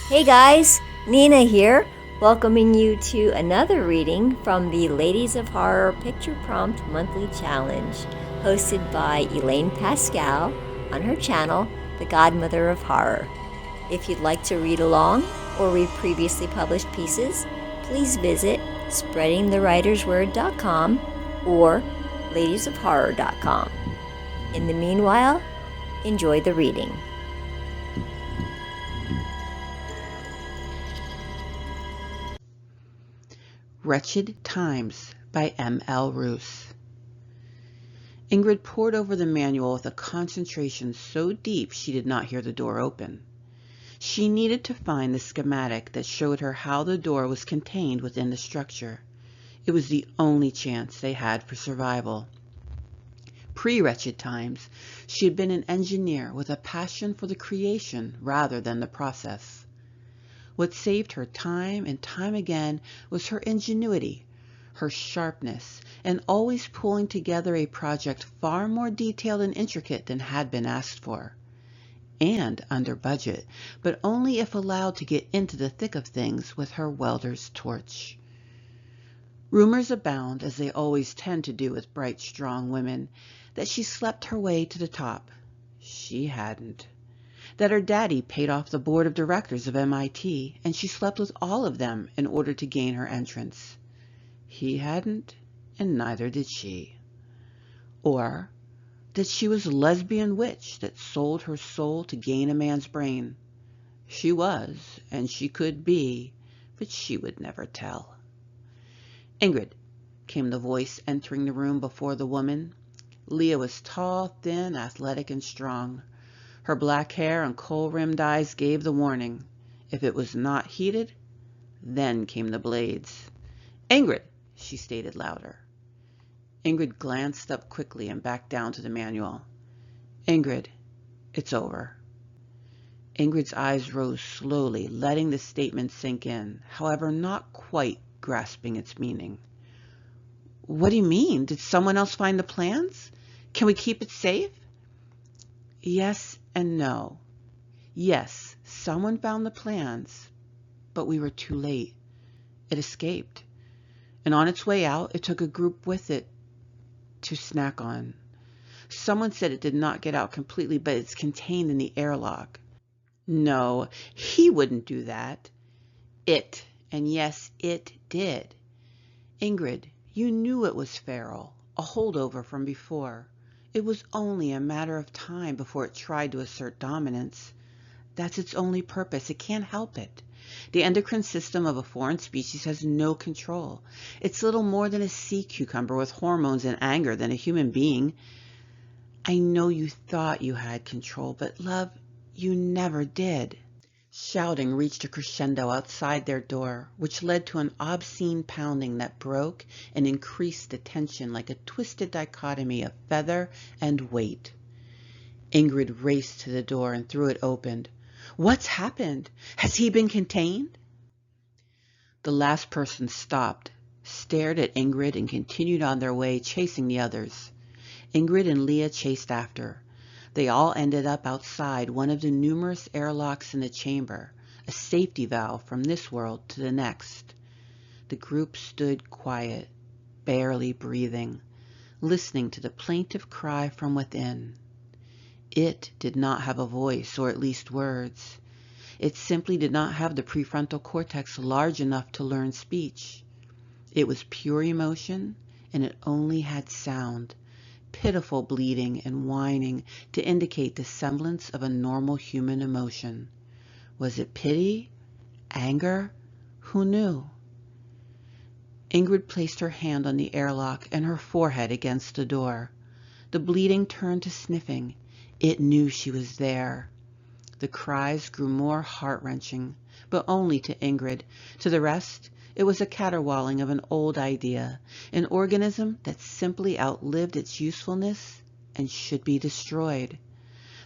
Hey guys, Nina here, welcoming you to another reading from the Ladies of Horror Picture Prompt Monthly Challenge, hosted by Elaine Pascale on her channel, The Godmother of Horror. If you'd like to read along or read previously published pieces, please visit spreadingthewritersword.com or ladiesofhorror.com. In the meanwhile, enjoy the reading. Wretched Times by M.L. Roos. Ingrid pored over the manual with a concentration so deep she did not hear the door open. She needed to find the schematic that showed her how the door was contained within the structure. It was the only chance they had for survival. Pre-Wretched Times, she had been an engineer with a passion for the creation rather than the process. What saved her time and time again was her ingenuity, her sharpness, and always pulling together a project far more detailed and intricate than had been asked for. And under budget, but only if allowed to get into the thick of things with her welder's torch. Rumors abound, as they always tend to do with bright, strong women, that she slept her way to the top. She hadn't. That her daddy paid off the board of directors of MIT, and she slept with all of them in order to gain her entrance. He hadn't, and neither did she. Or that she was a lesbian witch that sold her soul to gain a man's brain. She was, and she could be, but she would never tell. Ingrid, came the voice entering the room before the woman. Leah was tall, thin, athletic, and strong. Her black hair and kohl-rimmed eyes gave the warning. If it was not heated, then came the blades. "Ingrid," she stated louder. Ingrid glanced up quickly and back down to the manual. "Ingrid, it's over." Ingrid's eyes rose slowly, letting the statement sink in, however not quite grasping its meaning. "What do you mean? Did someone else find the plans? Can we keep it safe?" Yes and no. Yes, someone found the plans, but we were too late. It escaped. And on its way out, it took a group with it to snack on. Someone said it did not get out completely, but it's contained in the airlock. No, he wouldn't do that. It, and yes, it did. Ingrid, you knew it was feral, a holdover from before. It was only a matter of time before it tried to assert dominance. That's its only purpose. It can't help it. The endocrine system of a foreign species has no control. It's little more than a sea cucumber with hormones and anger than a human being. I know you thought you had control, but love, you never did. Shouting reached a crescendo outside their door, which led to an obscene pounding that broke and increased the tension like a twisted dichotomy of feather and weight. Ingrid raced to the door and threw it open. "What's happened? Has he been contained?" The last person stopped, stared at Ingrid, and continued on their way, chasing the others. Ingrid and Leah chased after. They all ended up outside one of the numerous airlocks in the chamber, a safety valve from this world to the next. The group stood quiet, barely breathing, listening to the plaintive cry from within. It did not have a voice, or at least words. It simply did not have the prefrontal cortex large enough to learn speech. It was pure emotion, and it only had sound. Pitiful bleating and whining to indicate the semblance of a normal human emotion. Was it pity? Anger? Who knew? Ingrid placed her hand on the airlock and her forehead against the door. The bleating turned to sniffing. It knew she was there. The cries grew more heart-wrenching, but only to Ingrid. To the rest, it was a caterwauling of an old idea, an organism that simply outlived its usefulness and should be destroyed.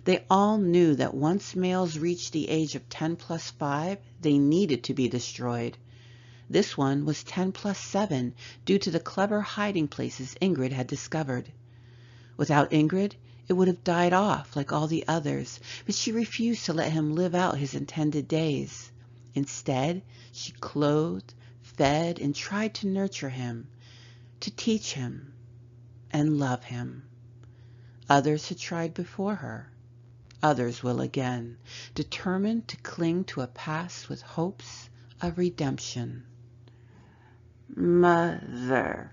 They all knew that once males reached the age of 10 plus 5, they needed to be destroyed. This one was 10 plus 7 due to the clever hiding places Ingrid had discovered. Without Ingrid, it would have died off like all the others, but she refused to let him live out his intended days. Instead, she clothed, fed, and tried to nurture him, to teach him and love him. Others had tried before her. Others will again, determined to cling to a past with hopes of redemption. Mother,